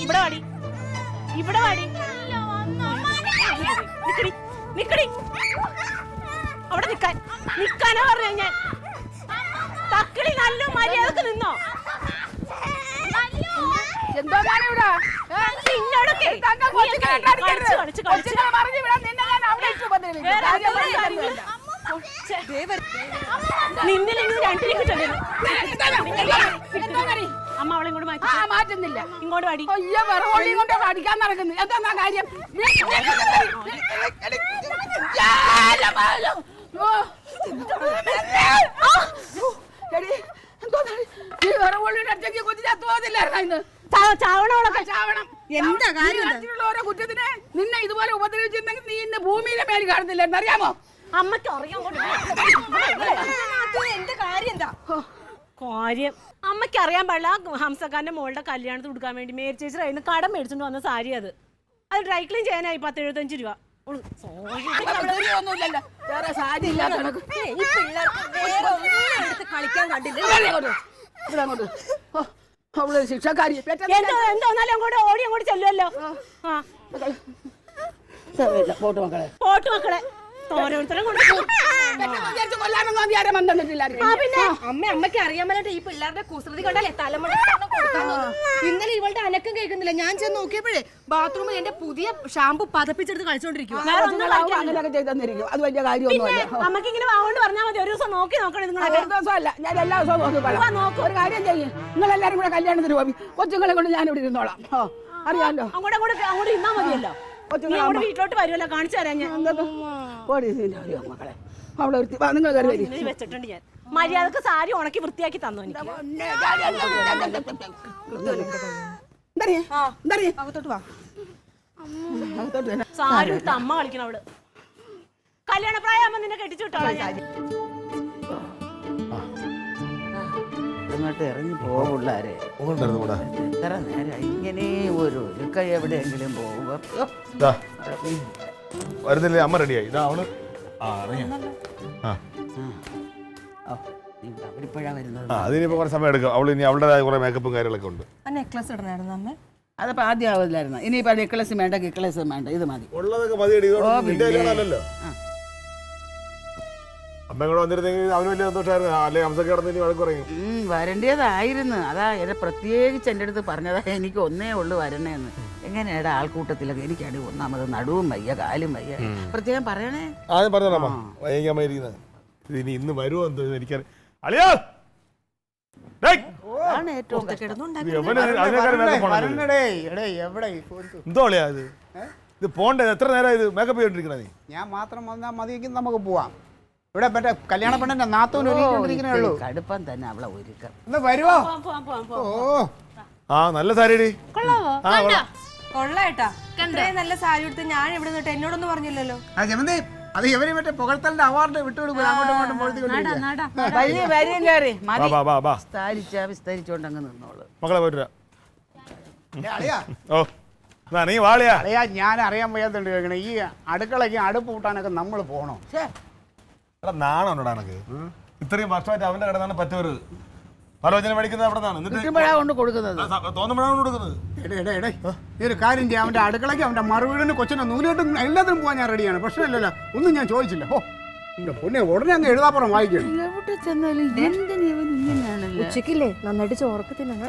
ഇവിടെ വാടി, ഇവിടെ വാടി. നിക്കടി, അവിടെ നിക്കാനാ പറഞ്ഞ ഞാൻ. തക്കളി നല്ല മര്യാദക്ക് നിന്നോ. അമ്മ അവളെ ഇങ്ങോട്ട് മാറ്റുന്നില്ല. ഇങ്ങോട്ട് വാടി. അടിക്കാൻ നടക്കുന്നു. എന്താ കാര്യം? എന്താ കാര്യം? ഓരോ കുറ്റത്തിന് നിന്നെ ഇതുപോലെ ഉപദ്രവിച്ചിരുന്നെങ്കിൽ നീ ഇന്ന് ഭൂമിയിലെ മേൽ കാണുന്നില്ലെന്ന് അറിയാമോ? അമ്മയ്ക്ക് അറിയാൻ എന്റെ കാര്യം എന്താ കാര്യം? അമ്മയ്ക്ക് അറിയാൻ പാടില്ല. ഹംസക്കാരന്റെ മോളുടെ കല്യാണത്തിന് കൊടുക്കാൻ വേണ്ടി മേരി ചേച്ചി അതിന് കടം മേടിച്ചോണ്ട് വന്ന സാരി. അത് ഡ്രൈ ക്ലീൻ ചെയ്യാനായി 10-75 രൂപ. കളിക്കാൻ കണ്ടില്ല. ശിക്ഷക്കാരി എന്താന്നാലും അങ്ങോട്ട് ഓടി അങ്ങോട്ട് ചെല്ലുമല്ലോ. പോട്ട് മക്കളെ, പോട്ട് മക്കളെ. ഓരോരുത്തരും അമ്മയ്ക്ക് അറിയാൻ പറ്റാ ഈ പിള്ളേരുടെ കുസൃതി കണ്ടാലേ തലമുറ കൊടുക്കാൻ തോന്നും. ഇന്നലെ ഇവളുടെ അനക്കം കേൾക്കുന്നില്ല. ഞാൻ ചെന്ന് നോക്കിയപ്പോഴേ ബാത്റൂമിൽ എന്റെ പുതിയ ഷാമ്പു പതപ്പിച്ചെടുത്ത് കളിച്ചോണ്ടിരിക്കും. അത് വലിയ കാര്യമൊന്നുമല്ല. അമ്മക്ക് ഇങ്ങനെ വാങ്ങോണ്ട് പറഞ്ഞാൽ മതി. ഒരു ദിവസം നോക്കണം. നിങ്ങൾ ഒരു ദിവസമല്ല, ഞാൻ എല്ലാ ദിവസവും നോക്കും. ഒരു കാര്യം ചെയ്യും, നിങ്ങളെല്ലാരും കൂടെ കല്യാണത്തിന് പോയി കൊച്ചുങ്ങളെ കൊണ്ട് ഞാൻ ഇവിടെ ഇരുന്നോളാം. അറിയാമല്ലോ, അങ്ങോട്ട് ഇന്നാ മതിയല്ലോ. വീട്ടിലോട്ട് വരുമല്ലോ, കാണിച്ചു തരാം ഞാൻ. മക്കളെ അവളെ നിങ്ങൾ വെച്ചിട്ടുണ്ട് ഞാൻ. മര്യാദക്ക് സാരി ഉണക്കി വൃത്തിയാക്കി തന്നു എനിക്ക്. സാരി എടുത്ത് അമ്മ കളിക്കണം. അവള് കല്യാണ പ്രായമാകുമ്പോ നിന്നെ കെട്ടിച്ചു വിട്ടോളാം ഞാൻ. അങ്ങോട്ട് ഇറങ്ങി പോവുള്ളാരെ. എത്ര നേരം ഇങ്ങനെ ഒരു ഒഴുക്ക എവിടെയെങ്കിലും പോകുമ്പോ വരുന്നില്ലേ? അമ്മ റെഡിയായി. ഇതാ അവള് അവരിപ്പോഴാ വരുന്നത്. അതിനിപ്പോ കുറെ സമയം എടുക്കും. അവള് ഇനി അവളുടേതായ കുറെ മേക്കപ്പും കാര്യങ്ങളൊക്കെ ഉണ്ട്. നെക്ലസ് ഇടണായിരുന്നു അമ്മ. അതപ്പോ ആദ്യം ആവില്ലായിരുന്നു. ഇനിയിപ്പോ നെക്ലസ് വേണ്ട, കിക്ലസും വേണ്ട, ഇത് മതി. ഉള്ളതൊക്കെ മതി. അല്ലല്ലോ അമ്മ കൂടെ വന്നിരുന്നെങ്കിൽ അവന് വലിയ സന്തോഷമായിരുന്നു. അല്ലെ ഹംസക്ക് കിടന്ന് ഇനി വഴക്ക് പറയും. വരേണ്ടതായിരുന്നു. അതാ എന്നെ പ്രത്യേകിച്ച് എൻ്റെ അടുത്ത് പറഞ്ഞതാ, എനിക്ക് ഒന്നേ ഉള്ളു വരണേന്ന്. എങ്ങനെയാടാ ആൾക്കൂട്ടത്തിലൊക്കെ? എനിക്കടി ഒന്നാമത് നടുവും വയ്യ, കാലും വയ്യ. പ്രത്യേകം പറയണേ. ആദ്യം പറഞ്ഞോളാം. വൈകിരിക്കുന്നത് ഇനി ഇന്ന് വരുമോ എന്തോ എനിക്കറിയാം. അളിയാ എന്തോ അളിയാ ഇത് പോണ്ടേ? എത്ര നേരം ഇത് മേക്കപ്പ് ചെയ്തോണ്ടിരിക്കണേ? ഞാൻ മാത്രം വന്നാൽ മതിയെങ്കിൽ നമുക്ക് പോവാം. ഇവിടെ മറ്റേ കല്യാണ പെണ്ണിന്റെ നാത്തൂന് ഒരുക്കിക്കൊണ്ടിരിക്കണേ ഉള്ളൂ. കടുപ്പം തന്നെ അവളെ ഒരുക്കം. ഇന്ന് വരുവോ? ആ നല്ല സാരിടി. കൊള്ളാട്ടാ, ഇത്രയും നല്ല സാരി എടുത്ത് ഞാൻ ഇവിടെ നിന്നിട്ട് എന്നോടൊന്നും പറഞ്ഞില്ലല്ലോ. അത് ഇവര് മറ്റേ പുകഴ്ത്തലിന്റെ അവാർഡ് വിട്ടുകൊടുക്കും. വിസ്തരിച്ചോണ്ട് അങ്ങ് നിന്നോളൂ. മക്കളെ പോയിട്ട് ഓ നീ വാളിയാ. ഞാൻ അറിയാൻ വയ്യാത്തോണ്ട് കേൾക്കണേ, ഈ അടുക്കളയ്ക്ക് അടുപ്പ് കൂട്ടാനൊക്കെ നമ്മൾ പോണോ? നാണോടാ എനക്ക്. ഇത്രയും വർഷമായിട്ട് അവന്റെ കടന്നാണ് പറ്റവര് പലോചന മേടിക്കുന്നത് അവിടെ കൊണ്ട് കൊടുക്കുന്നത്. തോന്നുമ്പോഴാണ് കൊടുക്കുന്നത്. ഈ ഒരു കാര്യം ചെയ്യാം, അവന്റെ അടുക്കളയ്ക്ക് അവന്റെ മറുവീടിന് കൊച്ചിനെ നൂലുകെട്ടും എല്ലാത്തിനും പോകാൻ ഞാൻ റെഡിയാണ്. പ്രശ്നമില്ലല്ലോ, ഒന്നും ഞാൻ ചോദിച്ചില്ല. ഓ എന്റെ പൊന്നെ, ഉടനെ അങ്ങ് എഴുതാപ്പുറം വായിക്കണം. എവിടെ ചെന്നാലും ഉച്ചക്കില്ലേ നന്നായിട്ട് ചോറൊക്കെ തിന്നണം.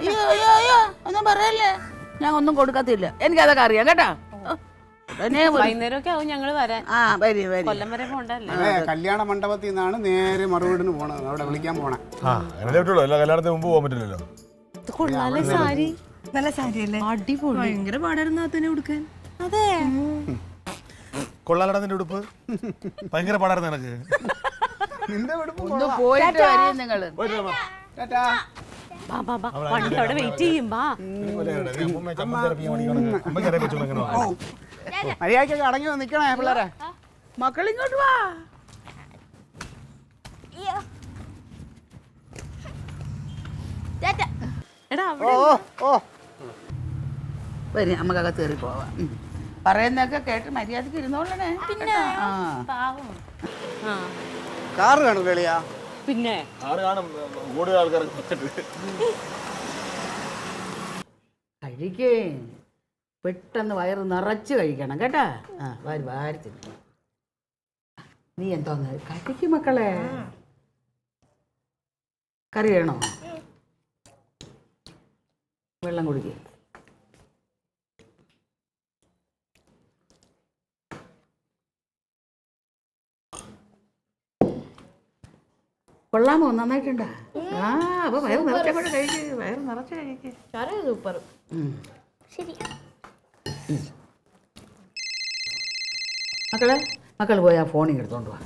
ഒന്നും പറയല്ലേ, ഞാൻ ഒന്നും കൊടുക്കത്തില്ല. എനിക്കതൊക്കെ അറിയാം കേട്ടാ. വൈകുന്നേരമൊക്കെ ആവും ഞങ്ങള് വരാൻ. കൊല്ലം വരെ പോണ്ടല്ലേ? കല്യാണ മണ്ഡപത്തിൽ നിന്നാണ് നേരെ മറുവീടിന് പോണത്. അവിടെ വിളിക്കാൻ പോണേ. എല്ലാ കല്യാണത്തിന് മുമ്പ് പോകാൻ പറ്റില്ലല്ലോ. സാരി നല്ല സാരിയല്ലേ? അടിപൊളി. ഭയങ്കര പാടായിരുന്നു അതിനെ കൊടുക്കാൻ. അതെ, കൊള്ളാലടാ നിന്റെ ഉടുപ്പ്. ഭയങ്കര പാടായിരുന്നു എനക്ക്. പോയിട്ട് വരും നിങ്ങള്. വണ്ടി അവിടെ വെയിറ്റ് ചെയ്യും. മര്യാദക്കൊക്കെ അടങ്ങി നിക്കണേ പിള്ളേരെ. മക്കളിങ്ങോട്ട് വാ. വരും, നമുക്കകത്ത് കയറി പോവാം. പറയുന്നൊക്കെ കേട്ട് മര്യാദക്ക് ഇരുന്നോളണേ. പിന്നെ കാറ് കാണും കളിയാ. പിന്നെ കൂടുതൽ ആൾക്കാർ കഴിക്കേ പെട്ടെന്ന് വയറ് നിറച്ച് കഴിക്കണം കേട്ടാ. ആ വാരി തിന്നു. നീ എന്തോന്ന് കഴിക്കും മക്കളെ? കറി വേണോ? വെള്ളം കുടിക്കുക. കൊള്ളാമോ? നന്നായിട്ടുണ്ടാ? ആ അപ്പൊ വയറ് നിറച്ചപ്പോഴും കഴിക്ക്. വയറ് നിറച്ച് കഴിക്ക്. സൂപ്പർ. മക്കൾ പോയി ആ ഫോണിൽ എടുത്തോണ്ട് പോവാ.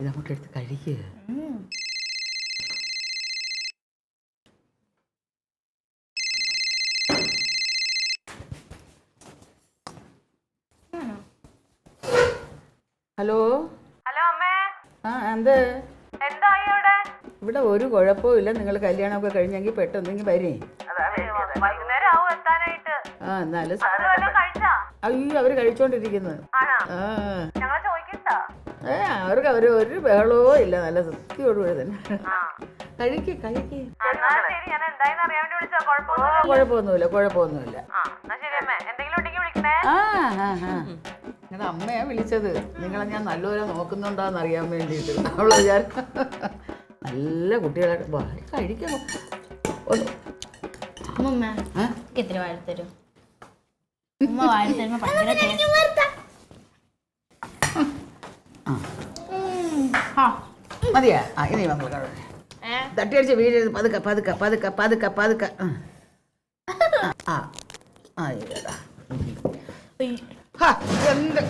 ഇതങ്ങോട്ട് എടുത്ത് കഴിക്കുക. ഹലോ അമ്മേ, ആ എന്ത്? എന്തായി അവിടെ? ഇവിടെ ഒരു കുഴപ്പമില്ല. നിങ്ങൾ കല്യാണമൊക്കെ കഴിഞ്ഞെങ്കിൽ പെട്ടെന്നെങ്കിൽ വരേ. വൈകുന്നേരം ആവും എത്താനായിട്ട്. ആ എന്നാലും കഴിച്ചാ? അയ്യോ അവര് കഴിച്ചോണ്ടിരിക്കുന്നത്. ഞങ്ങളെ ചോദിക്കണ്ടാ? അവർക്ക് ഒരു ബഹളവും ഇല്ല. നല്ല സൃഷ്ടിയോടുകൂടി തന്നെ കഴിക്ക്. കുഴപ്പമൊന്നുമില്ല. നിങ്ങളുടെ അമ്മയാ വിളിച്ചത്. നിങ്ങളെ ഞാൻ നല്ലപോലെ നോക്കുന്നുണ്ടോന്ന് അറിയാൻ വേണ്ടിയിട്ട്. അവള് വിചാരിച്ച നല്ല കുട്ടികളെ കഴിക്കാം. ഇത്തിരി വാഴത്തരും. ഉമ്മ വാഴത്തരുമ്പോ ഭയങ്കര ടേസ്റ്റ്. മതിയാ? ഇനി മക്കൾ തട്ടിയടിച്ച് വീഴരുത്. പതുക്കെ. എന്ത്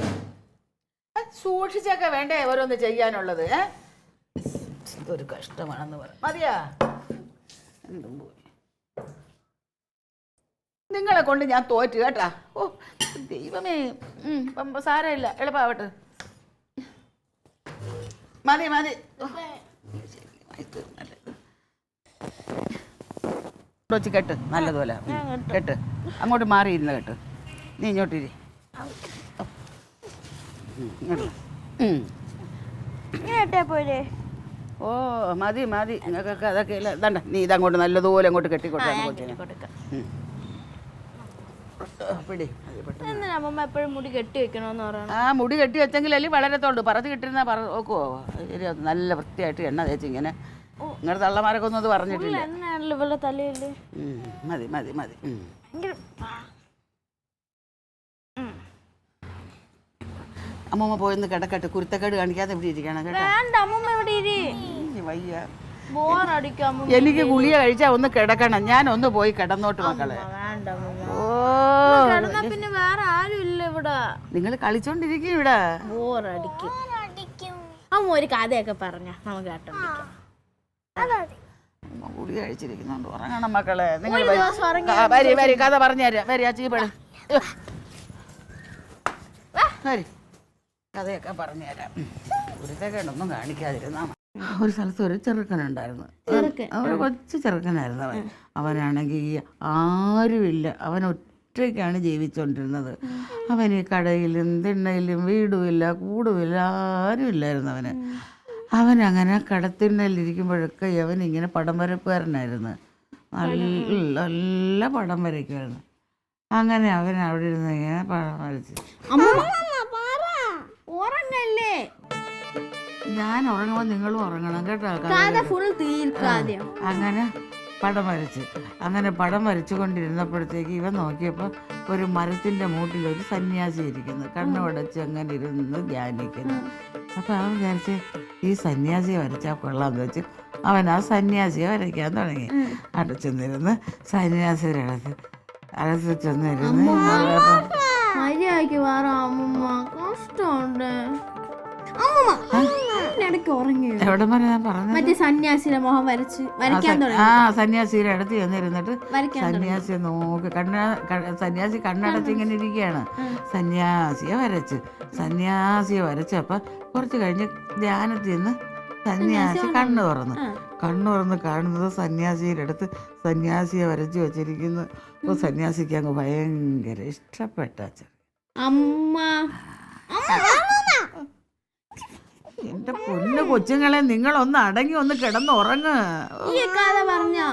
സൂക്ഷിച്ചൊക്കെ വേണ്ടേ ഓരോന്ന് ചെയ്യാനുള്ളത്? ഇതൊരു കഷ്ടമാണെന്ന് പറയാം. മതിയാ? എന്തും പോയി. നിങ്ങളെ കൊണ്ട് ഞാൻ തോറ്റു കേട്ടാ. ഓ ദൈവമേ. സാരമില്ല, എളുപ്പമാവട്ടെ. മതി. കെട്ട് നല്ലതുപോലെ കെട്ട്. അങ്ങോട്ട് മാറിയിരുന്ന കെട്ട്. നീ ഇങ്ങോട്ടിരി. ഓ മതി. നിങ്ങൾക്കൊക്കെ അതൊക്കെ ഇല്ല. ഇതണ്ട നീ ഇതങ്ങോട്ട് നല്ലതുപോലെ അങ്ങോട്ട് കെട്ടിക്കൊടുക്കാം. പിടി. എപ്പോഴും മുടി കെട്ടി വെക്കണോന്ന് പറയണം. ആ മുടി കെട്ടി വെച്ചെങ്കിലല്ലേ വളരത്തോളൂ. പറച്ച് കിട്ടുന്ന നോക്കുവോ? ശരി, നല്ല വൃത്തിയായിട്ട് എണ്ണ തേച്ച് ഇങ്ങനെ. നിങ്ങളുടെ തള്ളമാരൊക്കെ ഒന്നും അത് പറഞ്ഞിട്ടില്ല. മതി. അമ്മൂമ്മ പോയിന്ന് കിടക്കട്ടെ. കുരുത്തക്കേട് കാണിക്കാതെ ഇവിടെ ഇരിക്കണം കേട്ടോ. വയ്യ, എനിക്ക് ഗുളിക കഴിച്ചാ ഒന്ന് കിടക്കണം. ഞാൻ ഒന്ന് പോയി കിടന്നോട്ട് മക്കളെ. ഓ പിന്നെ വേറെ ആരും ഇല്ല ഇവിടെ. നിങ്ങൾ കളിച്ചോണ്ടിരിക്കും ഇവിടെ. ബോറടിക്കും. അമ്മ ഒരു കഥയൊക്കെ പറഞ്ഞ നമുക്ക് കേട്ടോ. ഗുളിക കഴിച്ചിരിക്കുന്നുണ്ട്. ഉറങ്ങണം മക്കളെ. നിങ്ങൾ കഥ പറഞ്ഞുതരാം. വരി ചീപ്പഴ കഥയൊക്കെ പറഞ്ഞുതരാം. കുരുത്തക്കേടൊന്നും കാണിക്കാതിരുന്നാ. ഒരു സ്ഥലത്ത് ഒരു ചെറുക്കനുണ്ടായിരുന്നു. ഒരു കൊച്ചു ചെറുക്കനായിരുന്നു അവൻ. അവനാണെങ്കിൽ ആരുമില്ല. അവൻ ഒറ്റയ്ക്കാണ് ജീവിച്ചുകൊണ്ടിരുന്നത്. അവന് കടയിലും തിണ്ണയിലും വീടുമില്ല, കൂടുമില്ല, ആരുമില്ലായിരുന്നു അവന്. അവനങ്ങനെ കടത്തിണ്ണയിലിരിക്കുമ്പോഴൊക്കെ അവനിങ്ങനെ പടം വരപ്പുകാരനായിരുന്നു. നല്ല പടം വരയ്ക്കുമായിരുന്നു. അങ്ങനെ അവൻ അവിടെ ഇരുന്ന് ഇങ്ങനെ പടം വരച്ച്. ഞാൻ ഉറങ്ങുമ്പോൾ നിങ്ങളും ഉറങ്ങണം കേട്ടോ. അങ്ങനെ പടം വരച്ചു കൊണ്ടിരുന്നപ്പോഴത്തേക്ക് ഇവൻ നോക്കിയപ്പോൾ ഒരു മരത്തിൻ്റെ മൂട്ടിൽ ഒരു സന്യാസി ഇരിക്കുന്നു. കണ്ണുടച്ച് അങ്ങനെ ഇരുന്ന് ധ്യാനിക്കുന്നു. അപ്പോൾ അവൻ വിചാരിച്ച് ഈ സന്യാസിയെ വരച്ചാൽ കൊള്ളാമെന്ന് വെച്ച് അവൻ ആ സന്യാസിയെ വരയ്ക്കാൻ തുടങ്ങി. അടച്ചെന്നിരുന്ന് സന്യാസിയുടെ അടുത്ത് ചെന്നിരുന്ന് എവിടെ വരെ ഞാൻ പറഞ്ഞു. സന്യാസിയുടെ അടുത്ത് ചെന്നിരുന്നിട്ട് സന്യാസിയെ നോക്കി സന്യാസി കണ്ണടച്ച് ഇങ്ങനെ ഇരിക്കുകയാണ്. സന്യാസിയെ വരച്ചപ്പോ കുറച്ച് കഴിഞ്ഞ് ധ്യാനത്തിൽ നിന്ന് സന്യാസി കണ്ണു തുറന്ന് കാണുന്നത് സന്യാസിയുടെ അടുത്ത് സന്യാസിയെ വരച്ചു വെച്ചിരിക്കുന്നു. അപ്പോൾ സന്യാസിക്ക് അങ്ങ് ഭയങ്കര ഇഷ്ടപ്പെട്ട എന്റെ പൊന്നു കൊച്ചുങ്ങളെ, നിങ്ങളൊന്ന് അടങ്ങി ഒന്ന് കിടന്നുറങ്ങ്. ഈ കഥ പറഞ്ഞോ?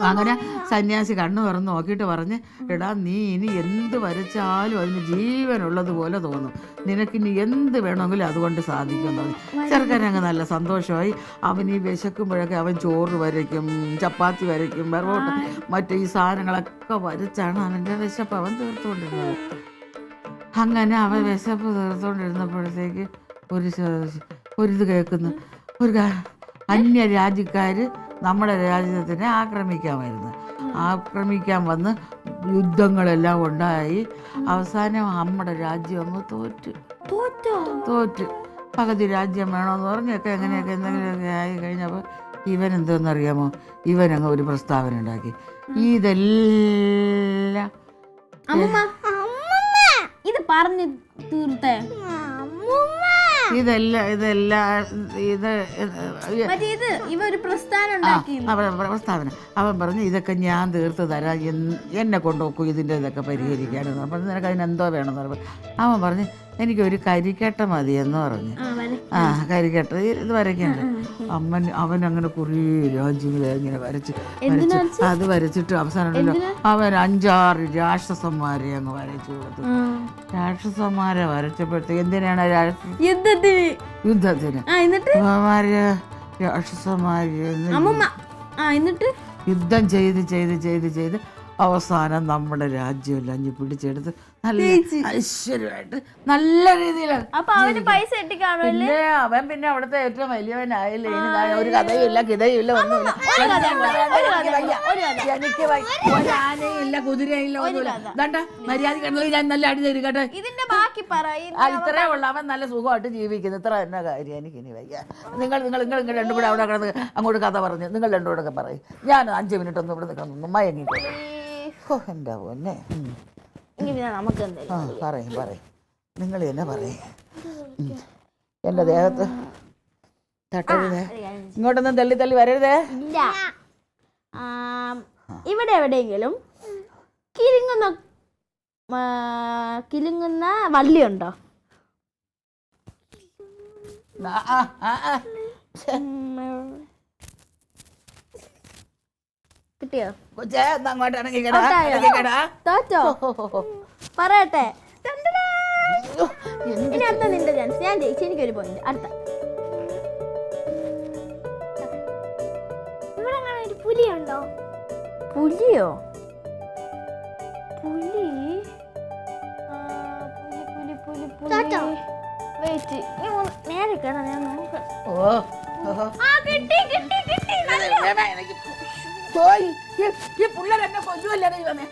അങ്ങനെ സന്യാസി കണ്ണു തുറന്ന് നോക്കിയിട്ട് പറഞ്ഞ്, എടാ നീ ഇനി എന്ത് വരച്ചാലും അതിന് ജീവനുള്ളതുപോലെ തോന്നും, നിനക്കിനി എന്ത് വേണമെങ്കിലും അതുകൊണ്ട് സാധിക്കും പറഞ്ഞു. ചെറുക്കനങ്ങ് നല്ല സന്തോഷമായി. അവൻ ഈ വിശക്കുമ്പോഴൊക്കെ അവൻ ചോറ് വരയ്ക്കും, ചപ്പാത്തി വരയ്ക്കും, വെറോട്ട മറ്റേ ഈ സാധനങ്ങളൊക്കെ വരച്ചാണ് അവൻ്റെ വിശപ്പ് അവൻ തീർത്തുകൊണ്ടിരുന്നത്. അങ്ങനെ അവൻ വിശപ്പ് തീർത്തുകൊണ്ടിരുന്നപ്പോഴത്തേക്ക് ഒരിത് കേൾക്കുന്നു. അന്യ രാജ്യക്കാർ നമ്മുടെ രാജ്യത്തിനെ ആക്രമിക്കാൻ വന്ന് യുദ്ധങ്ങളെല്ലാം ഉണ്ടായി. അവസാനം നമ്മുടെ രാജ്യം അങ്ങ് തോറ്റ് പകുതി രാജ്യം വേണമെന്ന് പറഞ്ഞൊക്കെ എങ്ങനെയൊക്കെ എന്തെങ്കിലുമൊക്കെ ആയി കഴിഞ്ഞപ്പോൾ ഇവൻ എന്തോന്നറിയാമോ, ഇവനങ്ങ് ഒരു പ്രസ്താവന ഉണ്ടാക്കി. ഇതെല്ലാം ഇത് പറഞ്ഞു തീർത്തേ. പ്രസ്താവന അവൻ പറഞ്ഞു, ഇതൊക്കെ ഞാൻ തീർത്ത് തരാം, എന്നെ കൊണ്ടുപോക്കും ഇതിൻ്റെ ഇതൊക്കെ പരിഹരിക്കാനെന്ന് പറഞ്ഞു. നിനക്ക് അതിനെന്തോ വേണമെന്ന് പറഞ്ഞു. അവൻ പറഞ്ഞു, എനിക്കൊരു കരിക്കട്ട മതിയെന്ന് പറഞ്ഞു. കരിക്കട്ട ഇത് വരയ്ക്കണ്ട. അവൻ അങ്ങനെ കുറേ രാജ്യങ്ങളെ ഇങ്ങനെ അത് വരച്ചിട്ട് അവസാനം അവൻ 5-6 രാക്ഷസന്മാരെ അങ്ങ് വരച്ചു കൊടുത്തു. രാക്ഷസന്മാരെ വരച്ചപ്പോഴത്തേക്ക് എന്തിനാണ് യുദ്ധത്തിന് രാക്ഷസന്മാര് യുദ്ധം ചെയ്ത് അവസാനം നമ്മുടെ രാജ്യമെല്ലാം അഞ്ഞു പിടിച്ചെടുത്ത് നല്ല ഐശ്വര്യമായിട്ട് നല്ല രീതിയിലാണ്. അവൻ പിന്നെ അവിടുത്തെ ഏറ്റവും വലിയവനായില്ലേ. ഇനി ഒരു കഥയും കിതയും ഒന്നുമില്ല. എനിക്ക് ഒരാനയില്ല, കുതിരയില്ല, ഒന്നുമില്ല. ദണ്ട മര്യാദ കിടന്നത് ഞാൻ നല്ല അടി തരികട്ടെ. ഇത്രേ ഉള്ളു. അവൻ നല്ല സുഖമായിട്ട് ജീവിക്കുന്നു. ഇത്ര തന്നെ കാര്യം. എനിക്കിനി വയ്യ. നിങ്ങൾ രണ്ടും കൂടെ അവിടെ കിടന്ന് അങ്ങോട്ട് കഥ പറഞ്ഞു. നിങ്ങൾ രണ്ടും കൂടെ ഒക്കെ പറയും. ഞാൻ 5 മിനിറ്റ് ഒന്നും ഇവിടെ നിൽക്കുന്നു, മയങ്ങിക്കോ. എൻ്റെ പൊന്നെ, പറയും നിങ്ങൾ തന്നെ പറയും. എൻ്റെ ദേഹത്ത് തട്ടരുതേ, ഇങ്ങോട്ടൊന്നും തള്ളി വരരുതേ. ഇവിടെ എവിടെയെങ്കിലും കിലുങ്ങുന്ന വള്ളിയുണ്ടോ? കിട്ടിയോ? തോറ്റോ? പറയട്ടെ. ഇനി അടുത്ത നിന്റെ ചാൻസ്. ഞാൻ ജയിച്ചു, എനിക്കൊരു പോയിന്റ്. അടുത്ത ഇവിടെ ഒരു പുലിയുണ്ടോ? പുലിയോ? പുലി വെയിറ്റ്, നേരെ കേടാ, ഞാൻ നോക്കാം. ഈ പിള്ളേരെന്നെ കൊല്ലുമല്ലേ ദൈവമേ.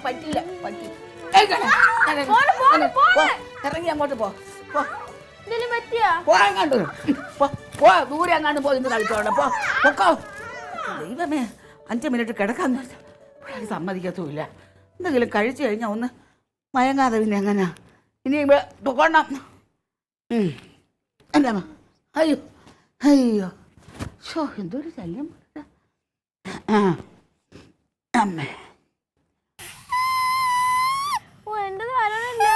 പറ്റില്ല, ഇറങ്ങി അങ്ങോട്ട് പോ. ദൂരെ അങ്ങാണ്ട് പോയി കളിച്ചോണ്ട് പൊക്കോ. ദൈവമേ, 5 മിനിറ്റ് കിടക്കാൻ സമ്മതിക്കത്തുമില്ല. എന്തെങ്കിലും കഴിച്ചു കഴിഞ്ഞാൽ ഒന്ന് മയങ്ങാതെ പിന്നെ എങ്ങനെയാ ഇനി പൊക്കോണം. എൻ്റെ അമ്മ, അയ്യോ ഷോ, എന്തൊരു ശല്യം. അമ്മേ, എന്റെ തലമില്ല,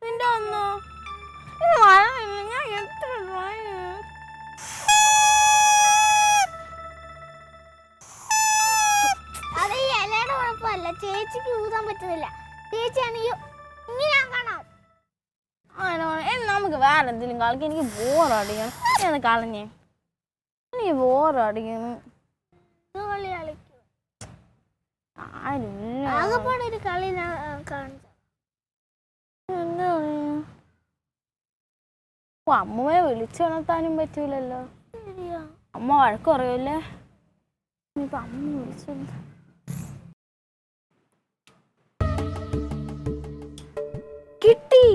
നിന്റെ ഒന്നോ ഇത് വരണില്ല. ഞാൻ എത്ര അത് ഈ ഇലയുടെ കുഴപ്പമല്ല, ചേച്ചിക്ക് ഊതാൻ പറ്റുന്നില്ല. ചേച്ചിയാണെങ്കിൽ ഇങ്ങനെ കാണാം. നമുക്ക് വേറെ എന്തെങ്കിലും കളിക്കാം. എനിക്ക് ബോറടിക്കണം. ഞാൻ കളഞ്ഞേ, എനിക്ക് ബോറടിക്കുന്നു. ആകെപ്പാടൊരു കളി അമ്മയെ വിളിച്ചുണർത്താനും പറ്റൂലല്ലോ. അമ്മ വഴക്ക് പറയൂല്ലേ. ഇനിയിപ്പൊ അമ്മ വിളിച്ചു കിട്ടി.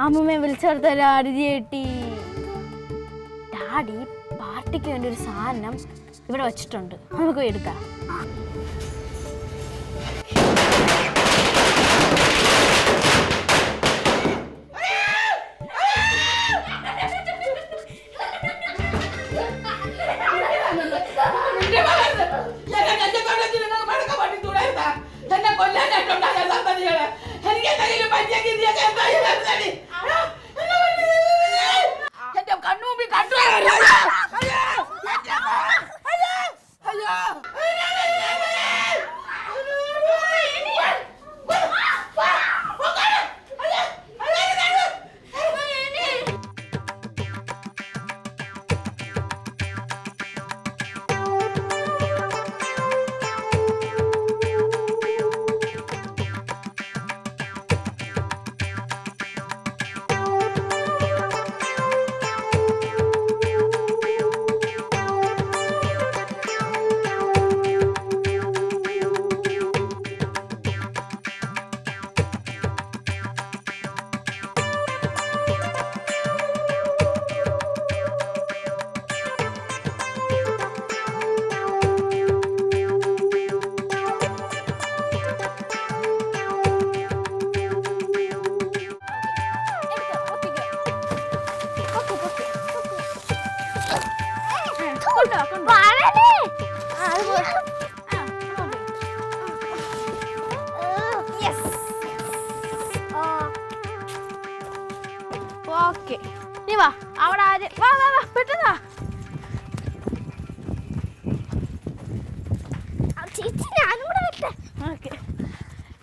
അമ്മമ്മയെ വിളിച്ചെടുത്ത ഡാഡി ചേട്ടി. ഡാഡി പാർട്ടിക്ക് വേണ്ടി ഒരു സാധനം ഇവിടെ വെച്ചിട്ടുണ്ട്, നമുക്ക് എടുക്കാം. എന്നെ കൊല്ലാനായിട്ടുണ്ടായ സന്തതികളെ ഓക്കെ നീ വാ അവിടെ ആര് വാ വാ വാ പെട്ടെന്നാ ചേച്ചി ഞാനും കൂടെ വരട്ടെ ഓക്കെ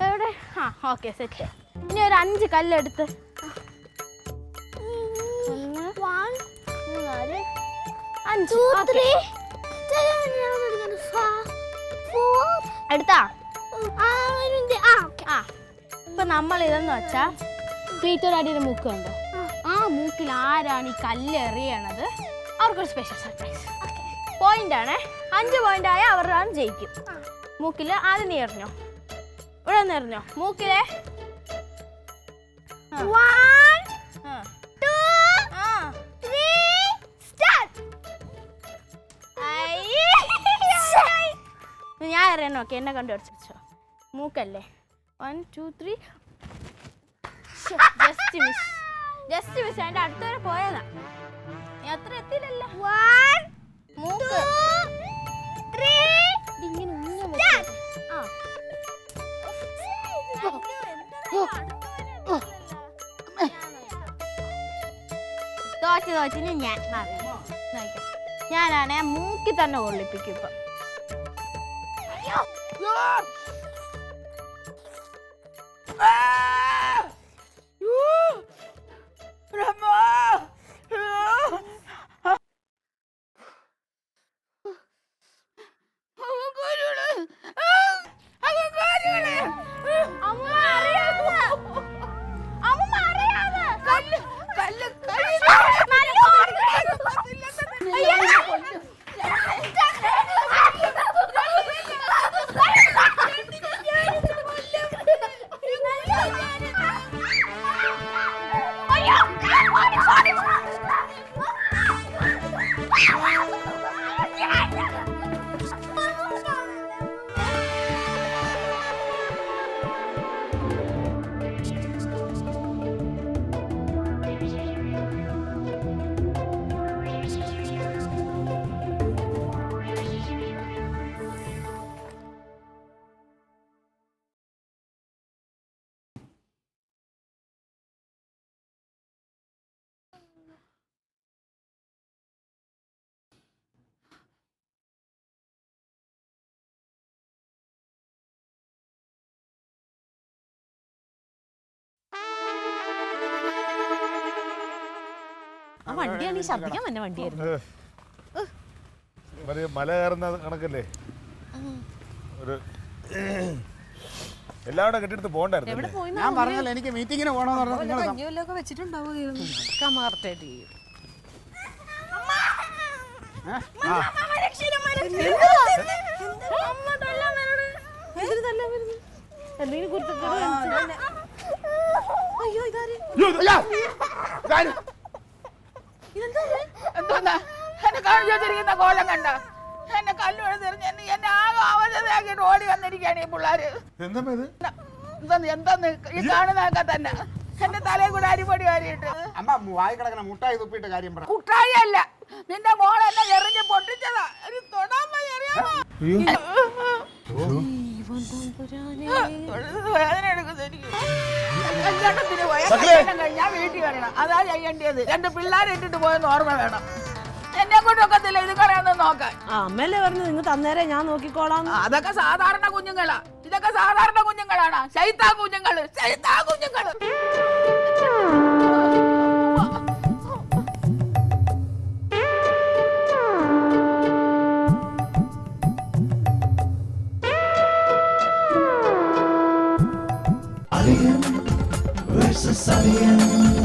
എവിടെ ആ ഓക്കെ സെറ്റ് ഇനി ഒരു 5 കല്ലെടുത്ത് 5 എടുത്താ ഇപ്പൊ നമ്മൾ ഇതെന്ന് വെച്ചാ പീറ്ററാടിയുടെ മൂക്ക് കണ്ടോ ആ മൂക്കിൽ ആരാണ് ഈ കല്ല് എറിയണത് അവർക്കൊരു സ്പെഷ്യൽ സർപ്രൈസ് പോയിന്റ് ആണേ 5 പോയിന്റ് ആയ അവരാണ് ജയിക്കും മൂക്കില് ആദ്യം നീ എറിഞ്ഞോ ഇവിടെ നിന്ന് എറിഞ്ഞോ മൂക്കിലെ ഞാൻ എറിയണോ ഓക്കെ എന്നെ കണ്ടു പഠിച്ചോ മൂക്കല്ലേ 1 2 3 ജസ്റ്റ് മിസ് അതിന്റെ അടുത്തുവരെ പോയതാ നീ അത്ര എത്തിയില്ലല്ലോ മൂക്ക് ഇങ്ങനെ തോറ്റ് ഞാൻ ഞാനാണെ മൂക്കി തന്നെ കൊള്ളിപ്പിക്കും ഇപ്പൊ ആ വണ്ടിയാണ് ഈ ശബ്ദിക്കാൻ തന്നെ വണ്ടിയായിരുന്നു മല കയറുന്ന കണക്കല്ലേ ഒരു എല്ലാവരും കെട്ടിയെടുത്ത് പോകണ്ടായിരുന്നു ഞാൻ പറഞ്ഞല്ലോ എനിക്ക് മീറ്റിങ്ങിന് പോകണമെന്ന് പറഞ്ഞു എന്തോന്നാ എന്നെ കാണിച്ചിരിക്കുന്ന കോലം കണ്ട എന്നെ കല്ലുവെടുത്തെറിഞ്ഞ് എന്നെ ആകെ അവശതയാക്കിയിട്ട് ഓടി വന്നിരിക്കുകയാണ് ഈ പിള്ളേര് എന്താന്ന് ഈ കാണുന്നതൊക്കെ തന്നെ എന്റെ തലയിൽ കൂടെ അരിപൊടി വാരിയിട്ട് അമ്മ വായി കിടക്കണ മുട്ടായി തുപ്പിയിട്ട് കാര്യം പറ കുട്ടായി അല്ല നിന്റെ മോളെന്നെ എറിഞ്ഞ് പൊട്ടിച്ചതാ ഒരു തൊടാൻ വയ്യ, അറിയാമോ? വേദന എടുക്കുന്നു എനിക്ക്. കല്യാണത്തിന് പോയ കല്യാണം കഴിഞ്ഞാൽ വീട്ടിൽ വരണം, അതാ ചെയ്യേണ്ടത്. 2 പിള്ളേരെ ഇട്ടിട്ട് പോയെന്ന് ഓർമ്മ വേണം. എന്നെ കൊണ്ടൊക്കത്തില്ല ഇത് കളയാന്ന് നോക്കാൻ. അമ്മല്ലേ പറഞ്ഞു നിങ്ങൾ തന്നേരെ ഞാൻ നോക്കിക്കോളാം. അതൊക്കെ സാധാരണ കുഞ്ഞുങ്ങളാ, ഇതൊക്കെ സാധാരണ കുഞ്ഞുങ്ങളാണ്. ശൈത്താൻ കുഞ്ഞുങ്ങള്, ശൈത്താൻ കുഞ്ഞുങ്ങള്. Alien versus Alien.